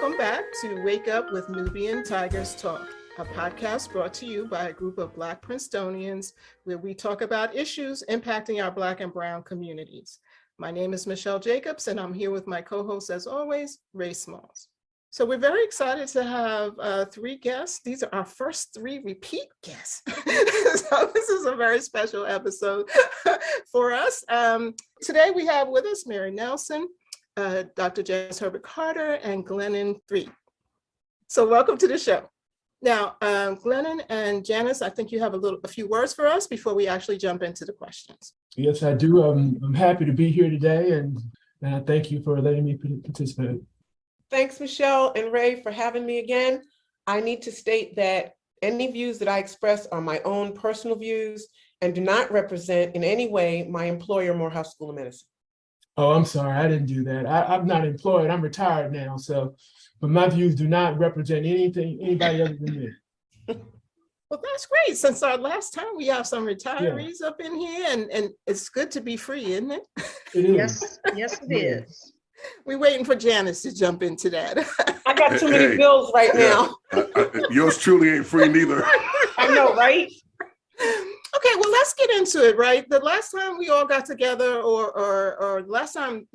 Welcome back to Wake Up with Nubian Tigers Talk, a podcast brought to you by a group of Black Princetonians where we talk about issues impacting our Black and Brown communities. My name is Michelle Jacobs, and I'm here with my co-host, as always, Ray Smalls. So we're very excited to have three guests. These are our first three repeat guests. So this is a very special episode for us. Today we have with us Mary Nelson, Dr. Janice Herbert Carter, and Glennon Threet. So welcome to the show. Now, Glennon and Janice, I think you have a few words for us before we actually jump into the questions. Yes, I do. I'm happy to be here today, and I thank you for letting me participate. Thanks, Michelle and Ray, for having me again. I need to state that any views that I express are my own personal views and do not represent in any way my employer, Morehouse School of Medicine. Oh, I'm sorry, I didn't do that. I'm not employed. I'm retired now, but my views do not represent anybody other than me. Well, that's great. Since our last time, we have some retirees up in here, and it's good to be free, isn't it? It is. Yes, it is. We're waiting for Janice to jump into that. I got too many bills right now. Yours truly ain't free neither. I know, right? Okay, well, let's get into it, right? The last time we all got together, or last time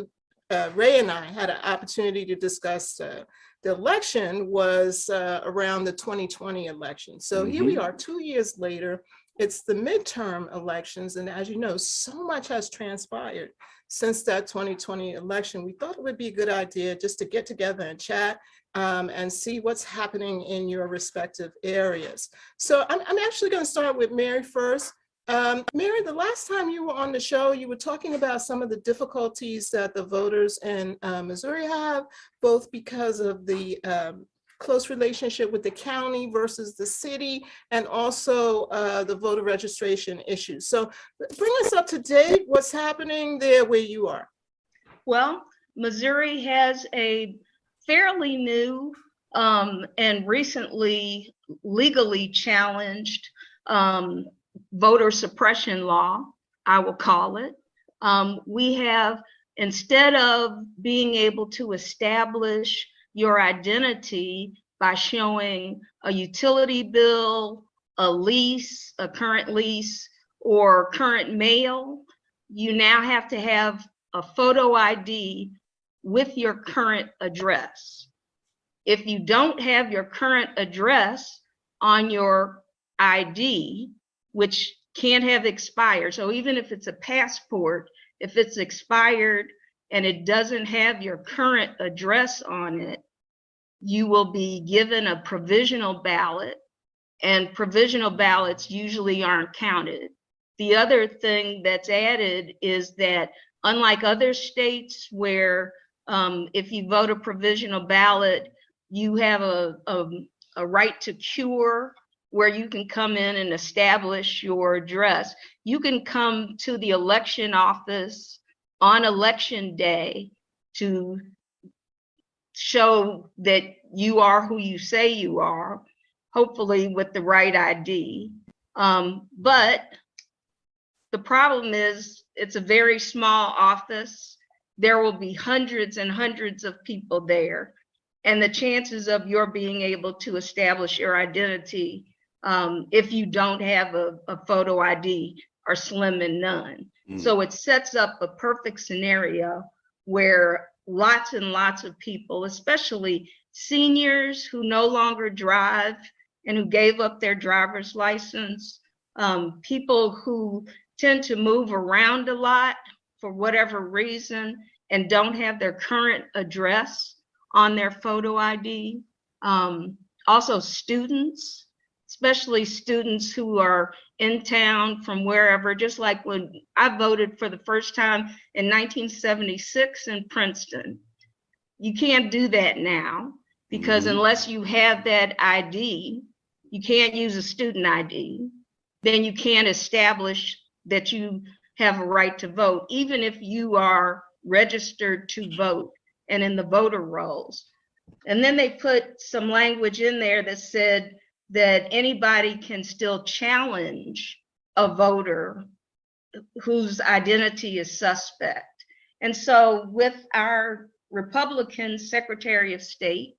Ray and I had an opportunity to discuss the election was around the 2020 election. So here we are 2 years later. It's the midterm elections. And as you know, so much has transpired since that 2020 election. We thought it would be a good idea just to get together and chat and see what's happening in your respective areas. So I'm actually going to start with Mary first. Mary, the last time you were on the show, you were talking about some of the difficulties that the voters in Missouri have, both because of the close relationship with the county versus the city, and also the voter registration issues. So bring us up to date. What's happening there where you are? Well, Missouri has a fairly new and recently legally challenged voter suppression law, I will call it. We have, instead of being able to establish your identity by showing a utility bill, a lease, a current lease, or current mail, you now have to have a photo ID with your current address. If you don't have your current address on your ID, which can't have expired, so even if it's a passport, if it's expired and it doesn't have your current address on it, you will be given a provisional ballot, and provisional ballots usually aren't counted. The other thing that's added is that unlike other states where if you vote a provisional ballot, you have a right to cure where you can come in and establish your address. You can come to the election office on election day to show that you are who you say you are, hopefully with the right ID. But the problem is it's a very small office. There will be hundreds and hundreds of people there. And the chances of your being able to establish your identity if you don't have a photo ID are slim and none. So it sets up a perfect scenario where lots and lots of people, especially seniors who no longer drive and who gave up their driver's license, people who tend to move around a lot for whatever reason and don't have their current address on their photo ID. Also students, especially students who are in town from wherever, just like when I voted for the first time in 1976 in Princeton. You can't do that now because unless you have that ID, you can't use a student ID, then you can't establish that you have a right to vote, even if you are registered to vote and in the voter rolls. And then they put some language in there that said that anybody can still challenge a voter whose identity is suspect. And so with our Republican Secretary of State,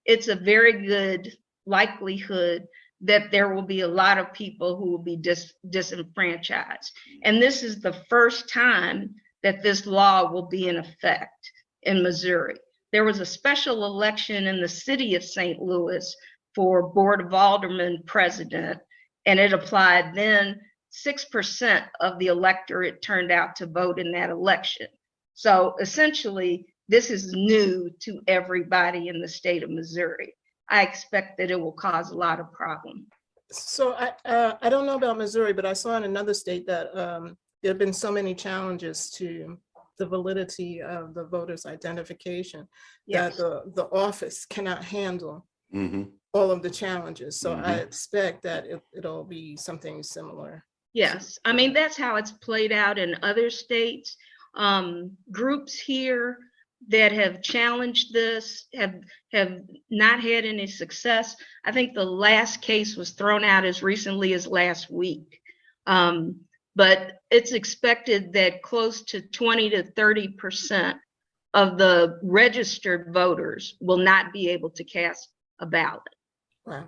it's a very good likelihood that there will be a lot of people who will be disenfranchised. And this is the first time that this law will be in effect in Missouri. There was a special election in the city of St. Louis for Board of Aldermen president, and it applied then. 6% of the electorate turned out to vote in that election. So essentially, this is new to everybody in the state of Missouri. I expect that it will cause a lot of problems. So I don't know about Missouri, but I saw in another state that there have been so many challenges to the validity of the voters' identification that the office cannot handle all of the challenges. So I expect that it'll be something similar. Yes, I mean, that's how it's played out in other states. Groups here that have challenged this have not had any success. I think the last case was thrown out as recently as last week. But it's expected that close to 20 to 30% of the registered voters will not be able to cast a ballot. Wow.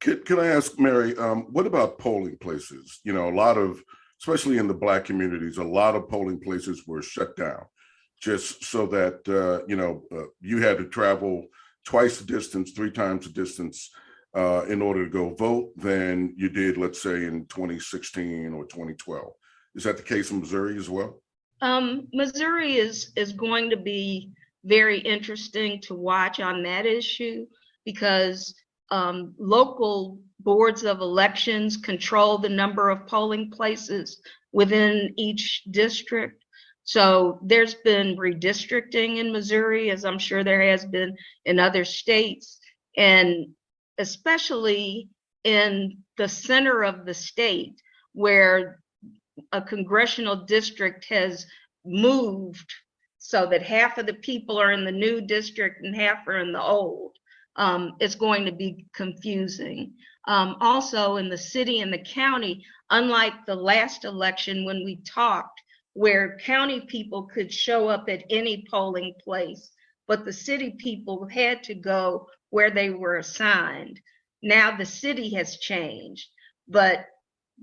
Can I ask Mary, what about polling places? You know, a lot of, especially in the Black communities, a lot of polling places were shut down just so that, you had to travel twice the distance, 3 times the distance in order to go vote than you did, let's say, in 2016 or 2012. Is that the case in Missouri as well? Missouri is going to be very interesting to watch on that issue because local boards of elections control the number of polling places within each district. So there's been redistricting in Missouri, as I'm sure there has been in other states, and especially in the center of the state where a congressional district has moved so that half of the people are in the new district and half are in the old. It's going to be confusing. Also in the city and the county, unlike the last election when we talked, where county people could show up at any polling place, but the city people had to go where they were assigned. Now the city has changed, but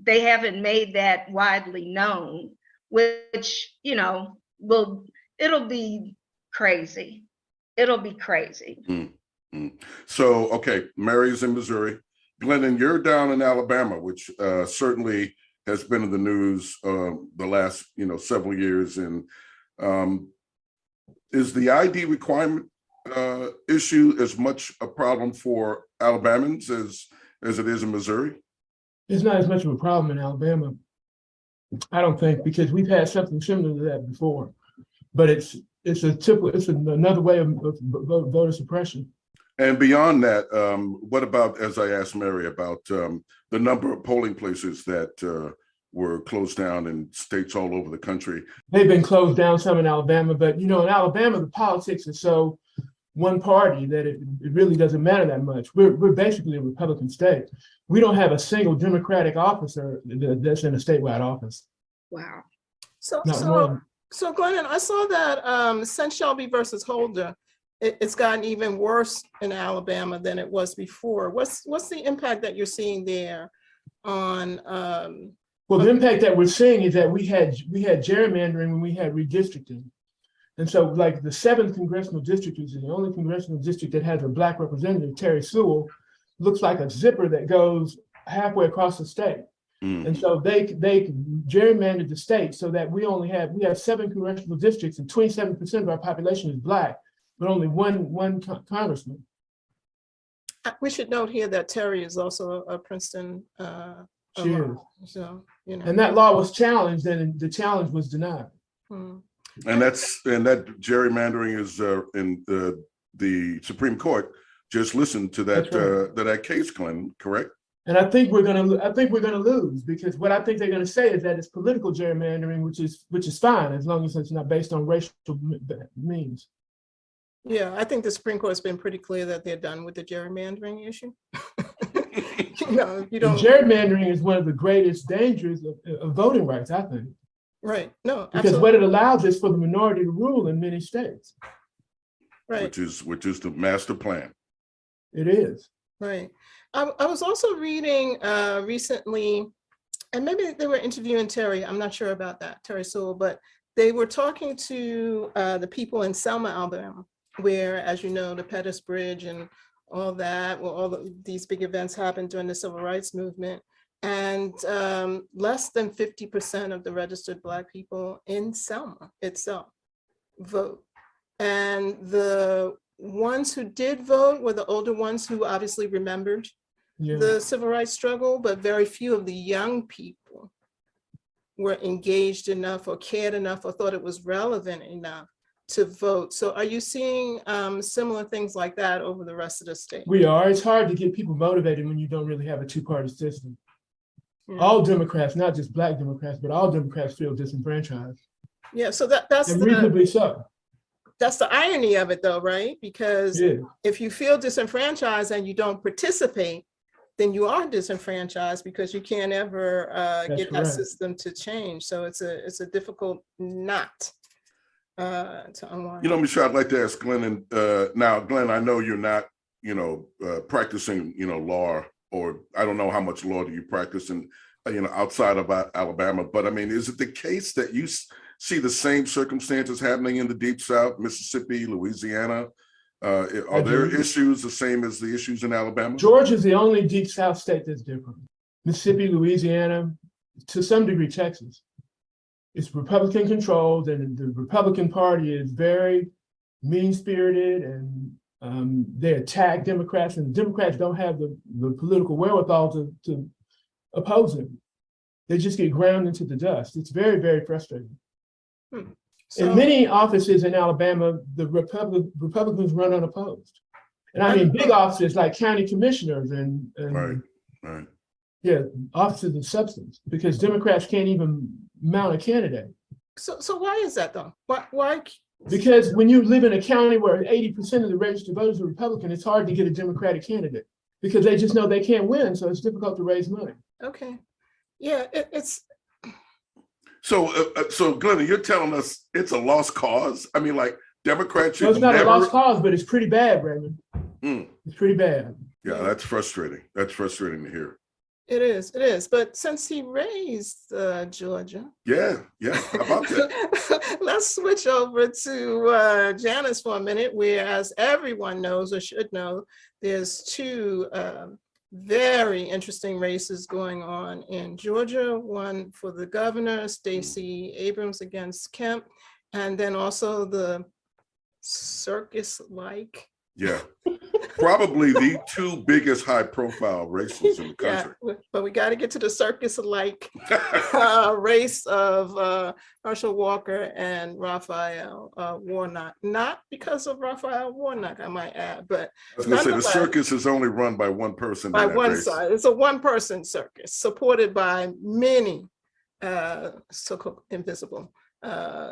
they haven't made that widely known, which, it'll be crazy. It'll be crazy. So, okay, Mary's in Missouri. Glendon, you're down in Alabama, which certainly has been in the news the last, several years. And is the ID requirement issue as much a problem for Alabamans as it is in Missouri? It's not as much of a problem in Alabama, I don't think, because we've had something similar to that before. But it's another way of voter suppression. And beyond that, what about, as I asked Mary, about the number of polling places that were closed down in states all over the country? They've been closed down some in Alabama, but in Alabama, the politics are so one party that it really doesn't matter that much. We're basically a Republican state. We don't have a single Democratic officer that's in a statewide office. Wow. So Glendon, I saw that since Shelby versus Holder, it's gotten even worse in Alabama than it was before. What's the impact that you're seeing there on? Well, the impact that we're seeing is that we had gerrymandering when we had redistricting. And so like the 7th congressional district, which is the only congressional district that has a Black representative, Terry Sewell, looks like a zipper that goes halfway across the state. And so they gerrymandered the state so that we have 7 congressional districts and 27% of our population is Black, but only one congressman. We should note here that Terry is also a Princeton She is. So, And that law was challenged and the challenge was denied. And that gerrymandering is in the Supreme Court just listened to that that case, Glenn, correct? And I think we're gonna lose, because what I think they're gonna say is that it's political gerrymandering, which is fine as long as it's not based on racial means. Yeah, I think the Supreme Court has been pretty clear that they're done with the gerrymandering issue. Gerrymandering is one of the greatest dangers of voting rights, I think. Right. No, because absolutely. what it allows is for the minority to rule in many states. Right. Which is the master plan. It is. Right. I was also reading recently, and maybe they were interviewing Terry, I'm not sure about that, Terry Sewell, but they were talking to the people in Selma, Alabama, where, as you know, the Pettus Bridge and all that, well, these big events happened during the Civil Rights Movement. And less than 50% of the registered Black people in Selma itself vote. And the ones who did vote were the older ones who obviously remembered Yeah. the civil rights struggle, but very few of the young people were engaged enough or cared enough or thought it was relevant enough to vote. So are you seeing similar things like that over the rest of the state? We are. It's hard to get people motivated when you don't really have a two-party system. Yeah. All Democrats, not just Black Democrats, but all Democrats feel disenfranchised. Yeah, so that's And reasonably so. that's the irony of it though, right? Because Yeah. if you feel disenfranchised and you don't participate, then you are disenfranchised because you can't ever get that correct. system to change. So it's a difficult knot to unwind. You know, Michelle, I'd like to ask Glenn, and now, Glenn, I know you're not, practicing, law, or I don't know how much law do you practice in, outside of Alabama, but I mean, is it the case that you see the same circumstances happening in the Deep South, Mississippi, Louisiana? Are there issues the same as the issues in Alabama? Georgia's the only Deep South state that's different. Mississippi, Louisiana, to some degree, Texas. It's Republican controlled, and the Republican Party is very mean-spirited, and they attack Democrats, and Democrats don't have the political wherewithal to oppose them. They just get ground into the dust. It's very, very frustrating. So, In many offices in Alabama, the Republicans run unopposed. And I mean big offices like county commissioners and Right. yeah, offices of substance, because Democrats can't even mount a candidate. so why is that though? Why? Because when you live in a county where 80% of the registered voters are Republican, it's hard to get a Democratic candidate because they just know they can't win, so it's difficult to raise money. Okay. Yeah, it's So Glenn, you're telling us it's a lost cause? I mean, like Democrats should So it's not never. a lost cause, but it's pretty bad, Raymond. Mm. It's pretty bad. Yeah, that's frustrating. That's frustrating to hear. It is. But since he raised Georgia, Yeah. How about that? let's switch over to Janice for a minute, where, as everyone knows or should know, there's two very interesting races going on in Georgia. One for the governor, Stacey Abrams against Kemp, and then also the circus-like. Yeah. Probably the two biggest high-profile races in the country. Yeah, but we got to get to the circus-like race of Herschel Walker and Raphael Warnock. Not because of Raphael Warnock, I might add, but I was going to say the nonetheless, circus is only run by one person. by in that one race. side. It's a one-person circus supported by many so-called invisible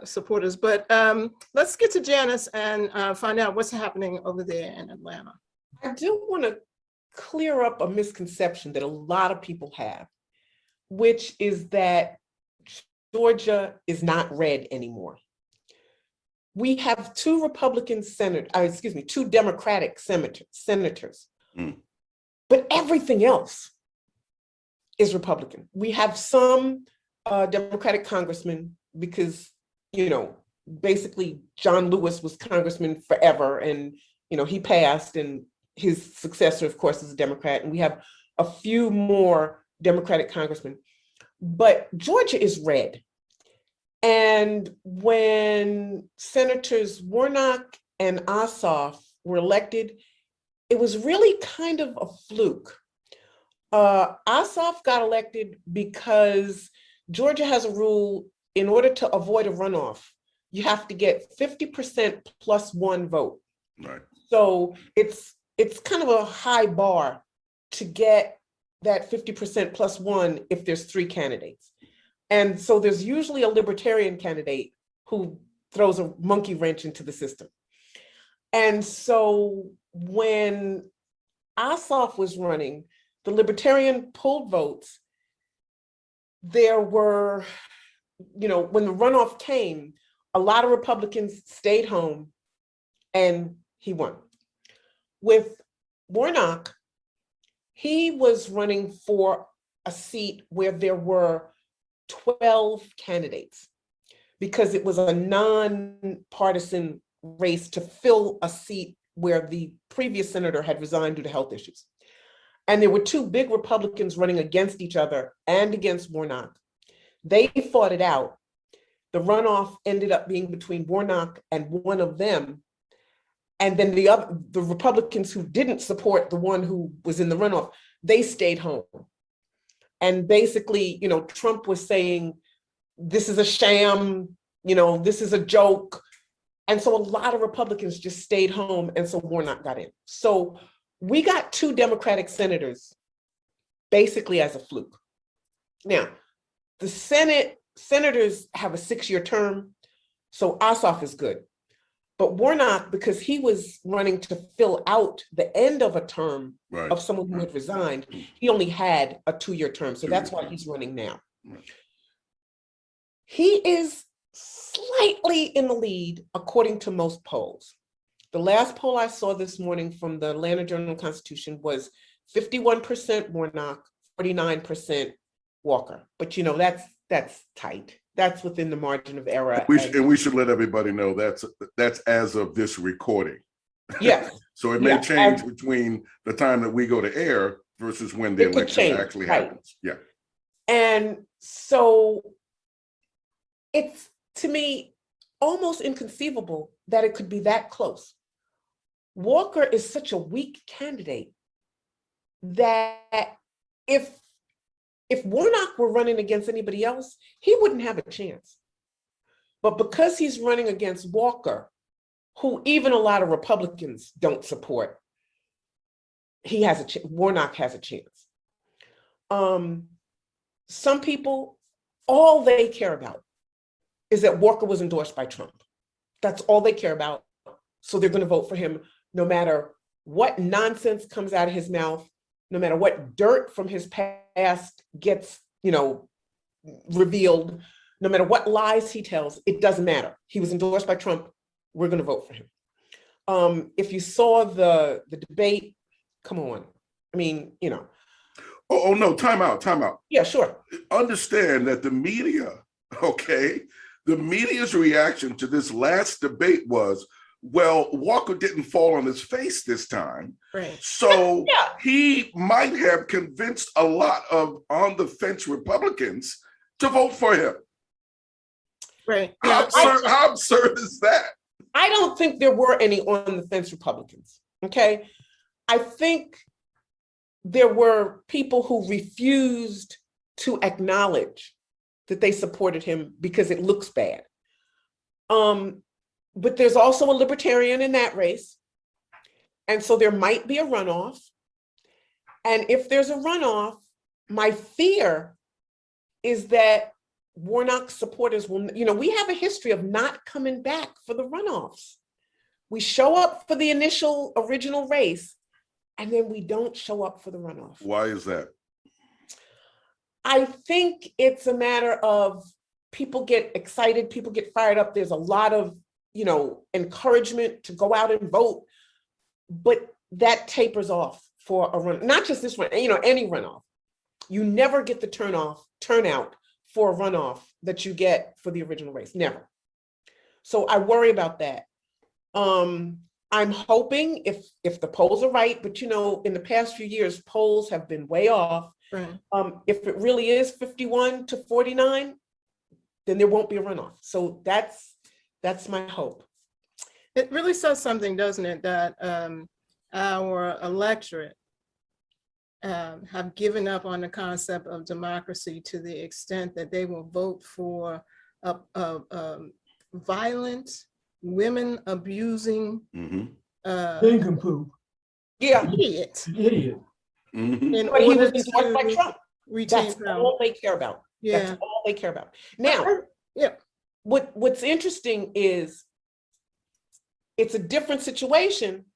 supporters. But let's get to Janice and find out what's happening over there in Atlanta. I do want to clear up a misconception that a lot of people have, which is that Georgia is not red anymore. We have two Democratic senators, but everything else is Republican. We have some Democratic congressmen because, basically John Lewis was congressman forever, and, he passed, and his successor, of course, is a Democrat, and we have a few more Democratic congressmen. But Georgia is red. And when Senators Warnock and Ossoff were elected, it was really kind of a fluke. Ossoff got elected because Georgia has a rule: in order to avoid a runoff, you have to get 50% plus one vote. Right. So it's kind of a high bar to get that 50% plus one if there's three candidates. And so there's usually a libertarian candidate who throws a monkey wrench into the system. And so when Ossoff was running, the libertarian pulled votes. There were, when the runoff came, a lot of Republicans stayed home and he won. With Warnock, he was running for a seat where there were 12 candidates because it was a non-partisan race to fill a seat where the previous senator had resigned due to health issues. And there were two big Republicans running against each other and against Warnock. They fought it out. The runoff ended up being between Warnock and one of them. And then the Republicans who didn't support the one who was in the runoff, they stayed home. And basically, Trump was saying, this is a sham, this is a joke. And so a lot of Republicans just stayed home, and so Warnock got in. So we got two Democratic senators basically as a fluke. Now, the senators have a 6-year term, so Ossoff is good. But Warnock, because he was running to fill out the end of a term Right. of someone who had resigned, he only had a 2-year term. So that's why he's running now. Right. He is slightly in the lead, according to most polls. The last poll I saw this morning from the Atlanta Journal-Constitution was 51% Warnock, 49% Walker. But that's tight. That's within the margin of error. And we should let everybody know that's as of this recording. Yes. So it may change between the time that we go to air versus when the election actually happens. Yeah. And so it's, to me, almost inconceivable that it could be that close. Walker is such a weak candidate that if Warnock were running against anybody else, he wouldn't have a chance. But because he's running against Walker, who even a lot of Republicans don't support, Warnock has a chance. Some people, all they care about is that Walker was endorsed by Trump. That's all they care about. So they're going to vote for him no matter what nonsense comes out of his mouth, no matter what dirt from his past gets, revealed, no matter what lies he tells, it doesn't matter. He was endorsed by Trump. We're going to vote for him. If you saw the debate, come on. I mean, Oh no, time out. Yeah, sure. Understand that the media, the media's reaction to this last debate was, well, Walker didn't fall on his face this time. Right. So Yeah. he might have convinced a lot of on the fence Republicans to vote for him. Right. How absurd is that? I don't think there were any on the fence Republicans. Okay. I think there were people who refused to acknowledge that they supported him because it looks bad. But there's also a libertarian in that race. And so there might be a runoff. And if there's a runoff, my fear is that Warnock supporters will, we have a history of not coming back for the runoffs. We show up for the original race, and then we don't show up for the runoff. Why is that? I think it's a matter of people get excited, people get fired up. There's a lot of, encouragement to go out and vote, but that tapers off for a run, not just this run, any runoff. You never get the turnout for a runoff that you get for the original race, never. So I worry about that. I'm hoping if the polls are right, but in the past few years, polls have been way off. Right. If it really is 51 to 49, then there won't be a runoff. So that's my hope. It really says something, doesn't it, that our electorate have given up on the concept of democracy to the extent that they will vote for a violent, women abusing Nincompoop. Yeah. idiot. Idiot. In But he order was endorsed by to Trump. retain That's power. all they care about. Yeah. That's all they care about. Now, Yeah. what's interesting is it's a different situation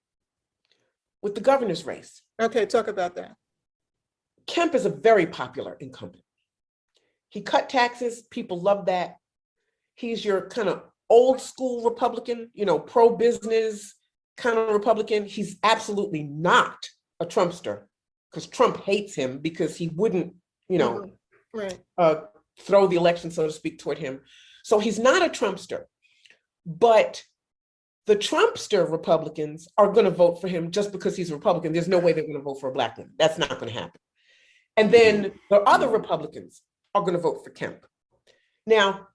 with the governor's race. Okay, talk about that. Kemp is a very popular incumbent. He cut taxes. People love that. He's your kind of old school Republican, pro-business kind of Republican. He's absolutely not a Trumpster, because Trump hates him because he wouldn't, Right. throw the election, so to speak, toward him. So he's not a Trumpster, but the Trumpster Republicans are going to vote for him just because he's a Republican. There's no way they're going to vote for a Black woman. That's not going to happen. And then the other Republicans are going to vote for Kemp. Now,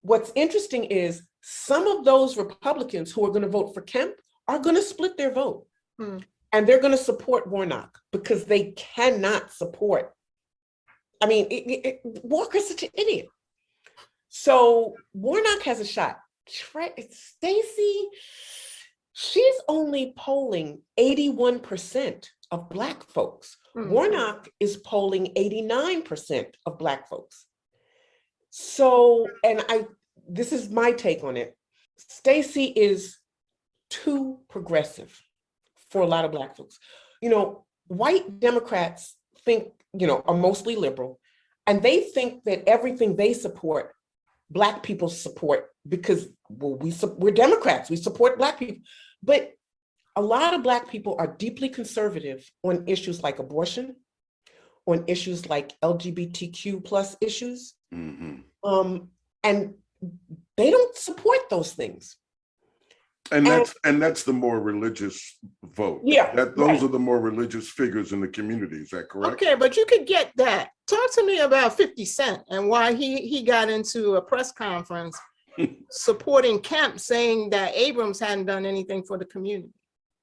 what's interesting is some of those Republicans who are going to vote for Kemp are going to split their vote. And they're going to support Warnock because they cannot support. I mean, Walker's such an idiot. So Warnock has a shot. Stacey, she's only polling 81% of Black folks. Warnock is polling 89% of Black folks. So, and this is my take on it. Stacey is too progressive for a lot of Black folks. White Democrats think, are mostly liberal, and they think that everything they support, Black people support because, we're Democrats, we support Black people. But a lot of Black people are deeply conservative on issues like abortion, on issues like LGBTQ plus issues. And they don't support those things. And that's the more religious vote. Yeah, Those are the more religious figures in the community. Is that correct? Okay, but you could get that. Talk to me about 50 Cent and why he got into a press conference supporting Kemp, saying that Abrams hadn't done anything for the community.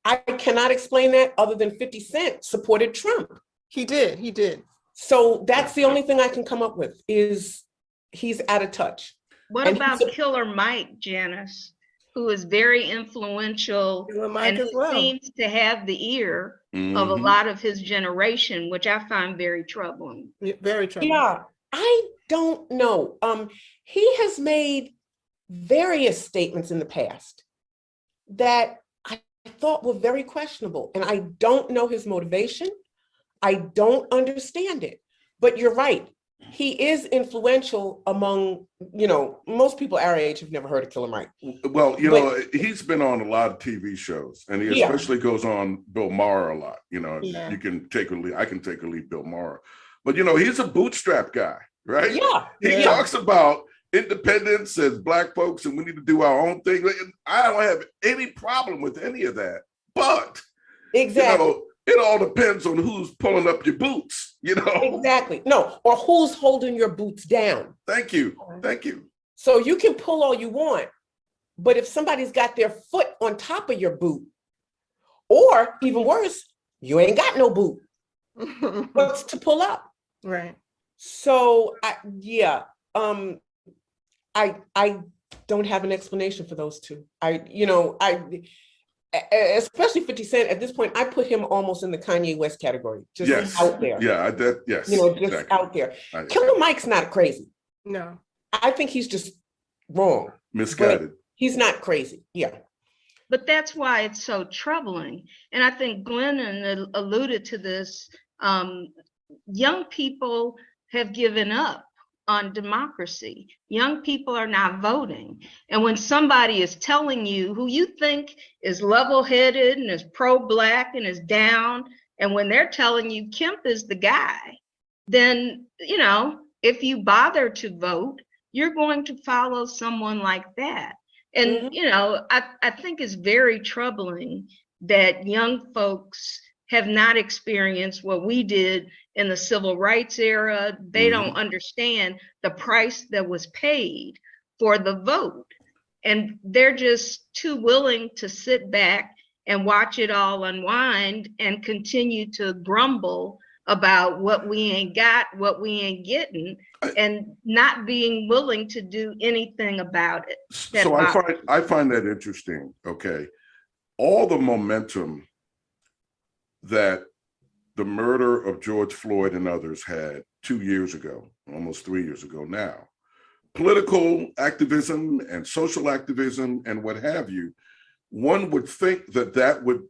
I cannot explain that other than 50 Cent supported Trump. He did. So that's the only thing I can come up with is he's out of touch. What And about Killer Mike, Janice, who is very influential Killer Mike and as who well. seems to have the ear of a lot of his generation, which I find very troubling. Very troubling. Yeah, I don't know. He has made various statements in the past that I thought were very questionable, and I don't know his motivation. I don't understand it. But you're right. He is influential among, most people our age have never heard of Killer Mike. Well, he's been on a lot of TV shows, and he especially goes on Bill Maher a lot. Yeah. You can take a lead. I can take a lead, Bill Maher. But he's a bootstrap guy, right? Yeah. He talks about independence as Black folks, and we need to do our own thing. I don't have any problem with any of that, but Exactly. it all depends on who's pulling up your boots. Exactly. No, or who's holding your boots down. Thank you. So you can pull all you want, but if somebody's got their foot on top of your boot, or even worse, you ain't got no boot. What's to pull up? Right. So I don't have an explanation for those two. Especially 50 Cent at this point, I put him almost in the Kanye West category, just out there. Yeah, yes. Just exactly. out there. Killer Mike's not crazy. No. I think he's just wrong. Misguided. He's not crazy. Yeah. But that's why it's so troubling. And I think Glennon alluded to this. Young people have given up on democracy. Young people are not voting. And when somebody is telling you who you think is level-headed and is pro-Black and is down, and when they're telling you Kemp is the guy, then, if you bother to vote, you're going to follow someone like that. And, I think it's very troubling that young folks have not experienced what we did in the civil rights era. They don't understand the price that was paid for the vote. And they're just too willing to sit back and watch it all unwind and continue to grumble about what we ain't got, what we ain't getting, and not being willing to do anything about it. So I find that interesting. Okay. All the momentum that the murder of George Floyd and others had 2 years ago, almost 3 years ago now, political activism and social activism and what have you, one would think that would,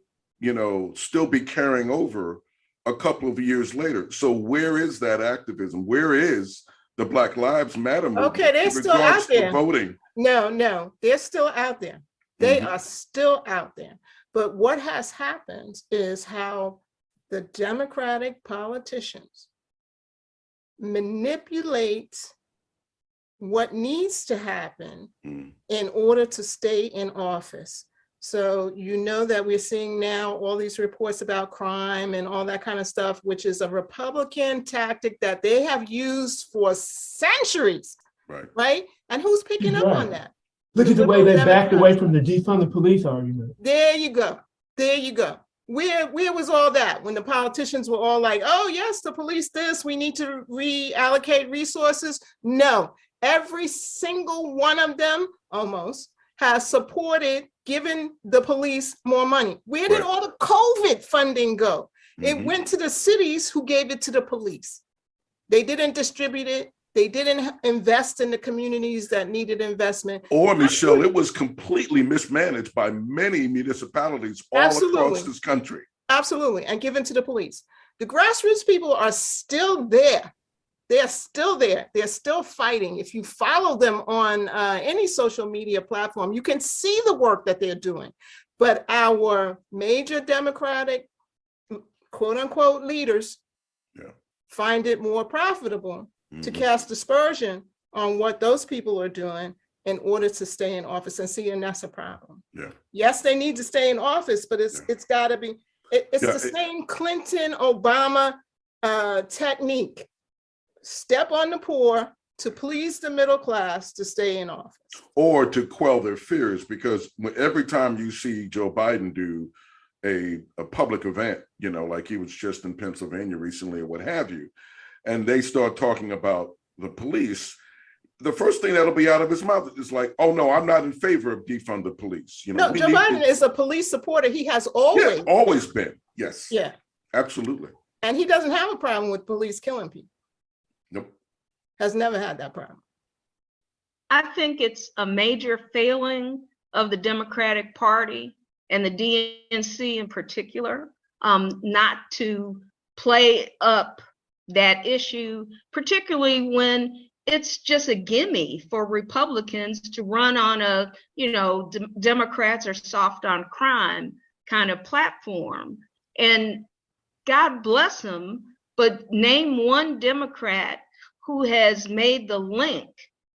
still be carrying over a couple of years later. So where is that activism? Where is the Black Lives Matter movement? Okay, they're still out there. Voting. No, they're still out there. They are still out there. But what has happened is how the Democratic politicians manipulate what needs to happen Mm. in order to stay in office. So you know that we're seeing now all these reports about crime and all that kind of stuff, which is a Republican tactic that they have used for centuries, Right. right? And who's picking up on Right. that? Look at the way they backed away Democrats. from the defund the police argument. There you go. There you go. Where was all that when the politicians were all like, oh, yes, the police this, we need to reallocate resources? No, every single one of them almost has supported giving the police more money. Where did Right. all the COVID funding go? It Mhm. went to the cities who gave it to the police. They didn't distribute it. They didn't invest in the communities that needed investment. Or Michelle, it was completely mismanaged by many municipalities all Absolutely. across this country. Absolutely, and given to the police. The grassroots people are still there. They're still there. They're still fighting. If you follow them on any social media platform, you can see the work that they're doing. But our major Democratic, quote unquote, leaders Yeah. find it more profitable to Mhm. cast aspersion on what those people are doing in order to stay in office. And see, and that's a problem. Yeah. Yes, they need to stay in office, but it's got to be, it's Yeah, the same Clinton, Obama technique. Step on the poor to please the middle class to stay in office. Or to quell their fears, because every time you see Joe Biden do a public event, you know, like he was just in Pennsylvania recently or what have you, and they start talking about the police, the first thing that'll be out of his mouth is like, oh no, I'm not in favor of defund the police. You know, No, we Joe need Biden to- is a police supporter. He has yeah, always, always been. Yes, yeah. absolutely. And he doesn't have a problem with police killing people. Nope. Has never had that problem. I think it's a major failing of the Democratic Party and the DNC in particular, not to play up that issue, particularly when it's just a gimme for Republicans to run on a, you know, Democrats are soft on crime kind of platform. And God bless them, but name one Democrat who has made the link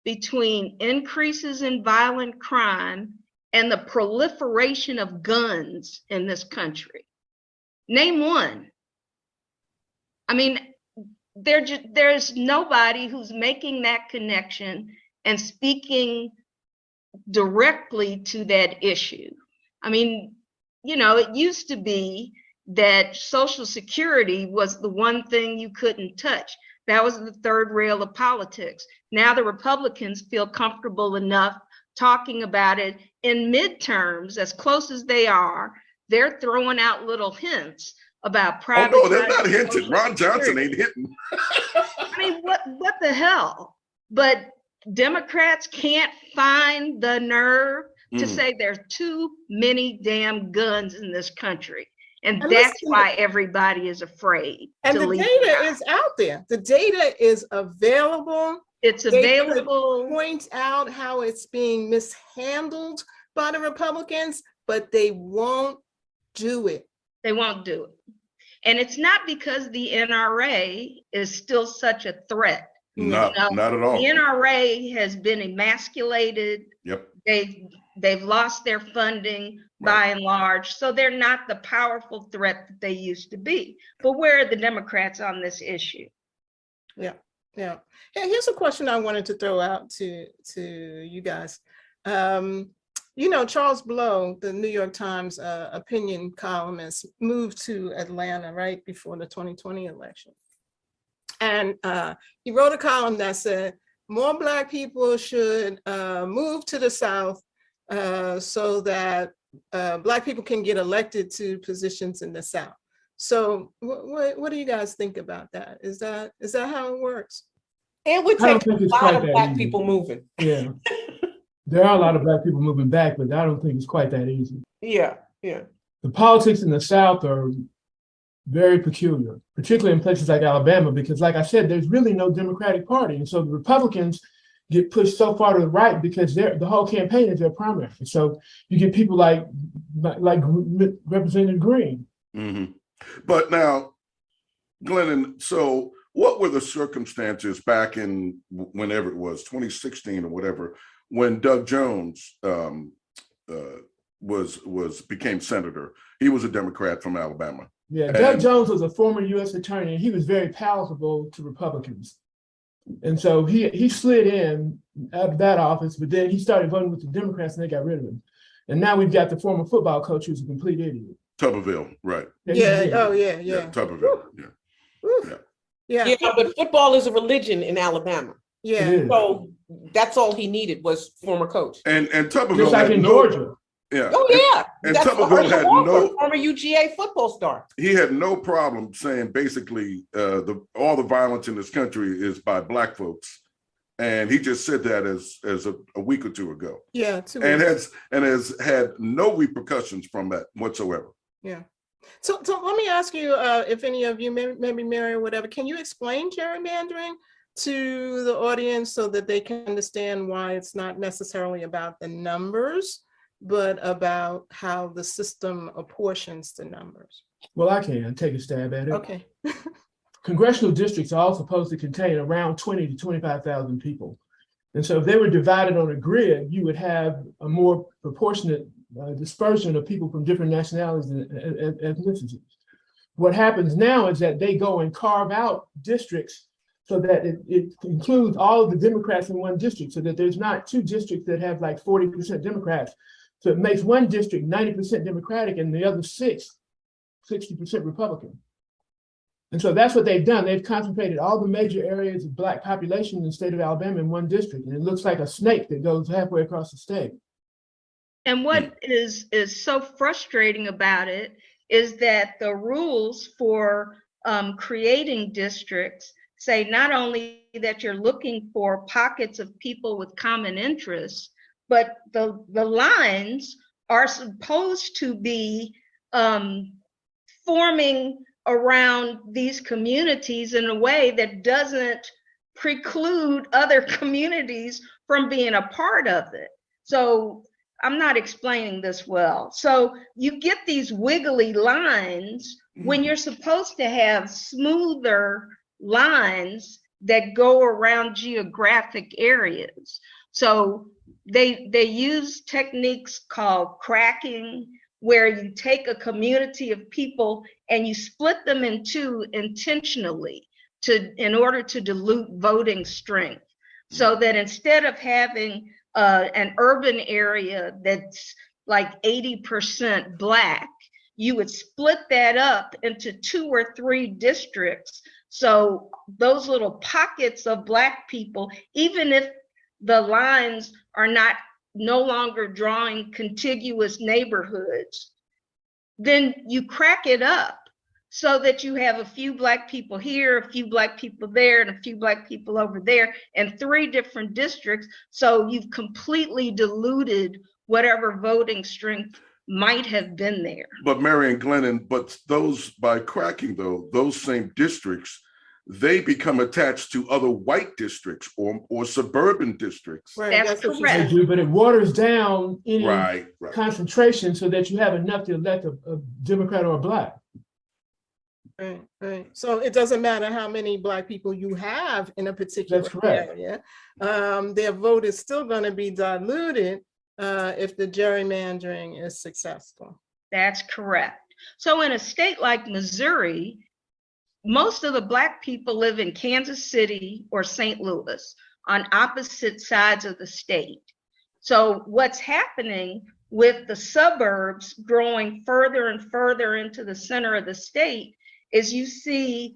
between increases in violent crime and the proliferation of guns in this country. Name one. I mean, there's nobody who's making that connection and speaking directly to that issue. I mean, you know, it used to be that Social Security was the one thing you couldn't touch. That was the third rail of politics. Now the Republicans feel comfortable enough talking about it in midterms, as close as they are. They're throwing out little hints about private. Oh no, they're not hinting. Ron Johnson ain't hitting. I mean, what the hell? But Democrats can't find the nerve to say there's too many damn guns in this country. And And that's listen, why everybody is afraid And to the leave. data is out there. The data is available. It's They could available. point out how it's being mishandled by the Republicans, but they won't do it. They won't do it. And it's not because the NRA is still such a threat. Not at all. The NRA has been emasculated. Yep. They've lost their funding by and large, so they're not the powerful threat that they used to be. But where are the Democrats on this issue? Yeah. Hey, here's a question I wanted to throw out to you guys. You know, Charles Blow, the New York Times opinion columnist, moved to Atlanta right before the 2020 election. And he wrote a column that said, more Black people should move to the South so that Black people can get elected to positions in the South. So what do you guys think about that? Is that how it works? It would I don't take think a it's lot quite of that Black easy. people moving. Yeah. There are a lot of Black people moving back, but I don't think it's quite that easy. Yeah. The politics in the South are very peculiar, particularly in places like Alabama, because like I said, there's really no Democratic Party. And so the Republicans get pushed so far to the right because the whole campaign is their primary. So you get people like Representative Green, Mm-hmm. But now, Glennon, so what were the circumstances back in whenever it was 2016 or whatever, when Doug Jones became senator? He was a Democrat from Alabama. Yeah, Doug Jones was a former U.S. attorney, and he was very palatable to Republicans. And so he slid in out of that office, but then he started voting with the Democrats, and they got rid of him. And now we've got the former football coach who's a complete idiot. Tuberville, right? Yeah. Oh, yeah. Tuberville. Yeah. Woo. Yeah. Yeah, but football is a religion in Alabama. Yeah. It is. So that's all he needed was former coach. And Tuberville Just like had in no, Georgia. yeah. Oh, yeah. And That's Tuberville Herschel had Walker, no, former UGA football star. he had no problem saying basically all the violence in this country is by Black folks. And he just said that as a week or two ago. Yeah. And has had no repercussions from that whatsoever. Yeah. So let me ask you, if any of you, maybe Mary or whatever, can you explain gerrymandering to the audience so that they can understand why it's not necessarily about the numbers, but about how the system apportions the numbers? Well, I can take a stab at it. Okay. Congressional districts are all supposed to contain around 20 to 25,000 people. And so if they were divided on a grid, you would have a more proportionate dispersion of people from different nationalities and ethnicities. What happens now is that they go and carve out districts so that it includes all of the Democrats in one district, so that there's not two districts that have like 40% Democrats. So it makes one district 90% Democratic and the other 60% Republican. And so that's what they've done. They've concentrated all the major areas of Black population in the state of Alabama in one district. And it looks like a snake that goes halfway across the state. And what is so frustrating about it is that the rules for creating districts say not only that you're looking for pockets of people with common interests, but the lines are supposed to be forming around these communities in a way that doesn't preclude other communities from being a part of it. So I'm not explaining this well. So you get these wiggly lines when you're supposed to have smoother lines that go around geographic areas. So they use techniques called cracking, where you take a community of people and you split them in two intentionally in order to dilute voting strength. So that instead of having an urban area that's like 80% Black, you would split that up into 2 or 3 districts. So those little pockets of Black people, even if the lines are no longer drawing contiguous neighborhoods, then you crack it up so that you have a few Black people here, a few Black people there, and a few Black people over there, and 3 different districts. So you've completely diluted whatever voting strength might have been there. But Mary and Glennon, but those, by cracking though, those same districts, they become attached to other white districts or suburban districts. Right. That's what she correct. They said. do, but it waters down any Right. concentration so that you have enough to elect a Democrat or a Black. Right. So it doesn't matter how many Black people you have in a particular That's correct. area. Their vote is still going to be diluted if the gerrymandering is successful. That's correct. So in a state like Missouri, most of the Black people live in Kansas City or St. Louis on opposite sides of the state. So what's happening with the suburbs growing further and further into the center of the state is you see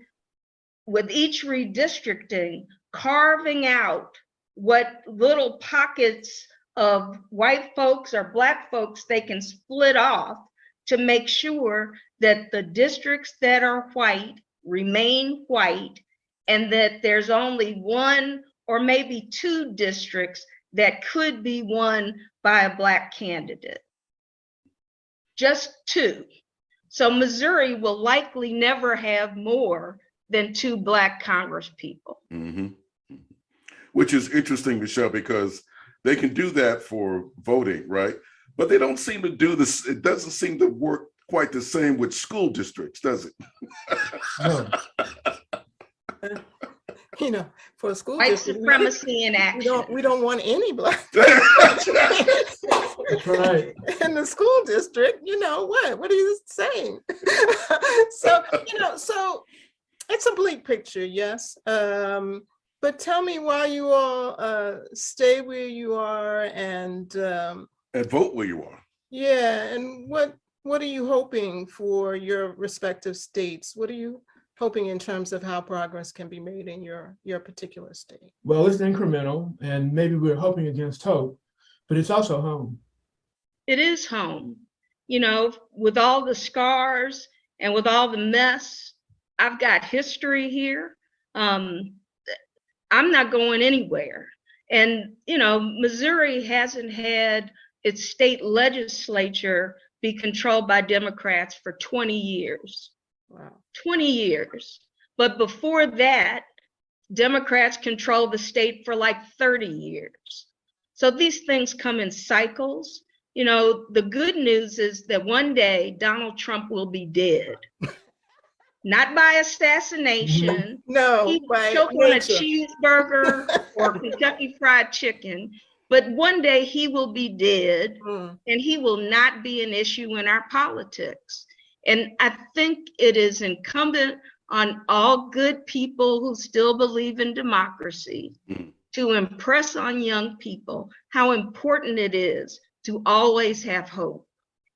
with each redistricting carving out what little pockets of white folks or Black folks they can split off to make sure that the districts that are white remain white, and that there's only 1 or maybe 2 districts that could be won by a Black candidate. Just 2. So Missouri will likely never have more than 2 Black congresspeople. Mm-hmm. Which is interesting, Michelle, because they can do that for voting, right? But they don't seem to do this. It doesn't seem to work quite the same with school districts, does it? No. You know, for a school White district, supremacy in we action. don't want any black That's right. in the school district. You know what are you saying? So, you know, so it's a bleak picture, yes. But tell me why you all stay where you are, and And vote where you are. yeah, and what are you hoping for your respective states? What are you hoping in terms of how progress can be made in your particular state? Well, it's incremental, and maybe we're hoping against hope, but it's also home. It is home. You know, with all the scars and with all the mess, I've got history here. I'm not going anywhere. And, you know, Missouri hasn't had its state legislature be controlled by Democrats for 20 years. Wow. 20 years. But before that, Democrats controlled the state for like 30 years. So these things come in cycles. You know, the good news is that one day Donald Trump will be dead. Not by assassination. No, He will by choke on a nature. cheeseburger or Kentucky Fried Chicken. But one day he will be dead, Mm. and he will not be an issue in our politics. And I think it is incumbent on all good people who still believe in democracy to impress on young people how important it is to always have hope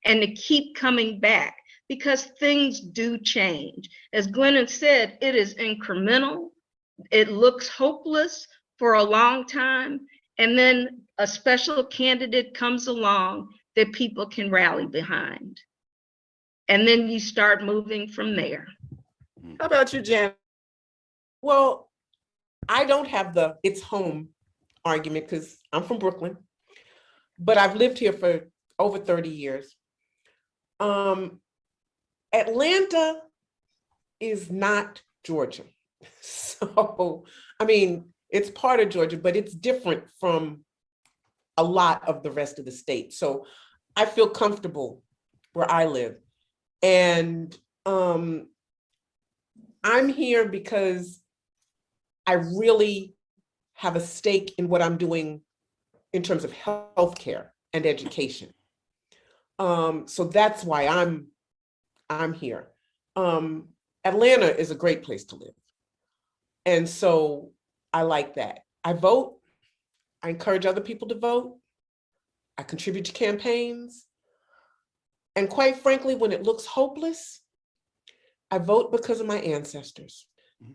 and to keep coming back, because things do change. As Glennon said, it is incremental. It looks hopeless for a long time, and then a special candidate comes along that people can rally behind. And then you start moving from there. How about you, Jan? Well, I don't have the it's home argument because I'm from Brooklyn, but I've lived here for over 30 years. Atlanta is not Georgia. So, I mean, it's part of Georgia, but it's different from a lot of the rest of the state. So I feel comfortable where I live. And I'm here because I really have a stake in what I'm doing in terms of healthcare and education. So that's why I'm here. Atlanta is a great place to live. And so I like that. I vote. I encourage other people to vote. I contribute to campaigns. And quite frankly, when it looks hopeless, I vote because of my ancestors.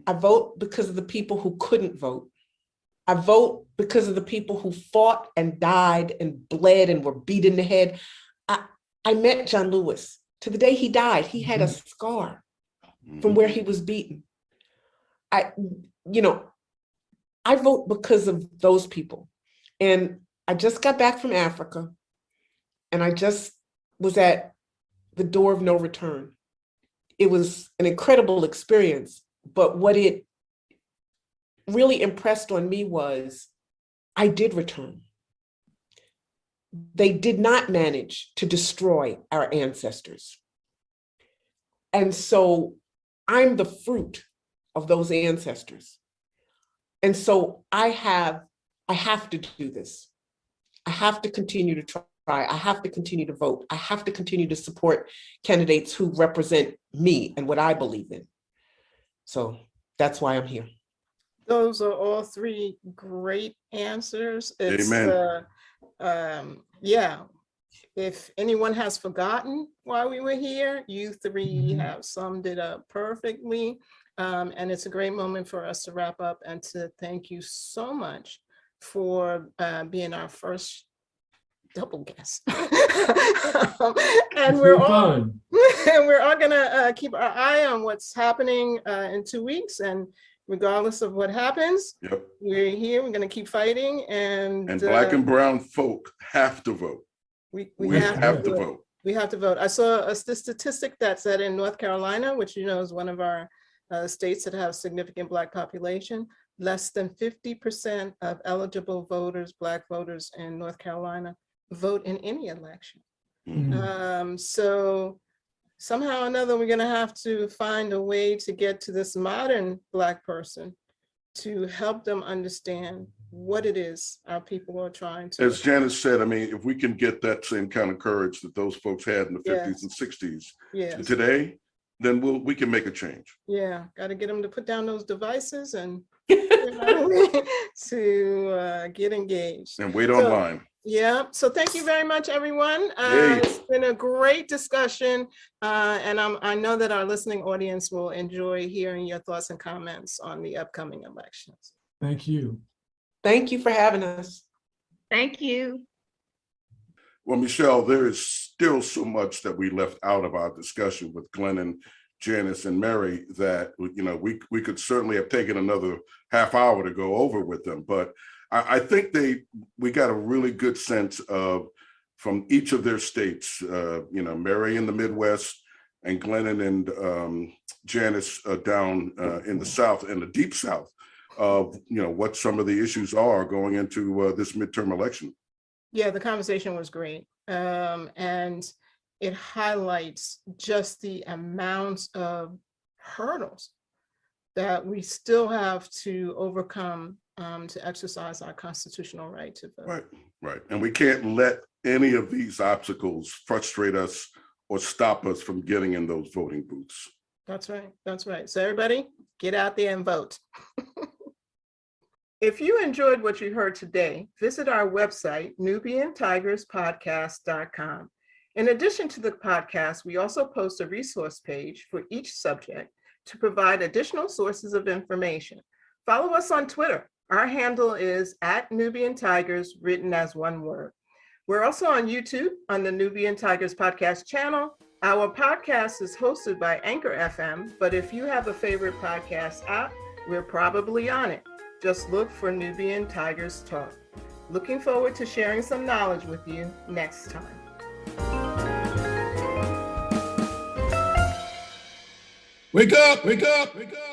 I vote because of the people who couldn't vote. I vote because of the people who fought and died and bled and were beat in the head. I met John Lewis. To the day he died, he had a scar from where he was beaten. I vote because of those people. And I just got back from Africa, and I just was at the door of no return. It was an incredible experience, but what it really impressed on me was I did return. They did not manage to destroy our ancestors. And so I'm the fruit of those ancestors. And so I have to do this. I have to continue to try. I have to continue to vote. I have to continue to support candidates who represent me and what I believe in. So that's why I'm here. Those are all three great answers. It's, Amen. yeah, if anyone has forgotten why we were here, you three have summed it up perfectly. And it's a great moment for us to wrap up and to thank you so much for being our first double guest. And we're all gonna keep our eye on what's happening in 2 weeks, and regardless of what happens, Yep. we're here, we're gonna keep fighting, and Black and brown folk have to vote. we We have to vote. We have to vote. I saw a statistic that said in North Carolina, which you know is one of our states that have significant Black population, less than 50% of eligible voters, Black voters in North Carolina, vote in any election. So somehow or another, we're gonna have to find a way to get to this modern Black person to help them understand what it is our people are trying to. As Janice said, I mean, if we can get that same kind of courage that those folks had in the 50s and 60s Yeah, to today, then we can make a change. yeah, got to get them to put down those devices and to get engaged. And wait So- online. Yeah, so thank you very much, everyone. Yay. It's been a great discussion, and I know that our listening audience will enjoy hearing your thoughts and comments on the upcoming elections. Thank you. Thank you for having us. Thank you. Well, Michelle, there is still so much that we left out of our discussion with Glennon, Janice, and Mary that, you know, we could certainly have taken another half hour to go over with them. But I think we got a really good sense of, from each of their states, you know, Mary in the Midwest and Glennon and Janice down in the South, in the deep South, of, you know, what some of the issues are going into this midterm election. Yeah, the conversation was great. And it highlights just the amount of hurdles that we still have to overcome to exercise our constitutional right to vote. Right, right. And we can't let any of these obstacles frustrate us or stop us from getting in those voting booths. That's right. That's right. So everybody, get out there and vote. If you enjoyed what you heard today, visit our website, NubianTigersPodcast.com. In addition to the podcast, we also post a resource page for each subject to provide additional sources of information. Follow us on Twitter. Our handle is @NubianTigers, written as one word. We're also on YouTube on the Nubian Tigers podcast channel. Our podcast is hosted by Anchor FM, but if you have a favorite podcast app, we're probably on it. Just look for Nubian Tigers Talk. Looking forward to sharing some knowledge with you next time. Wake up, wake up, wake up.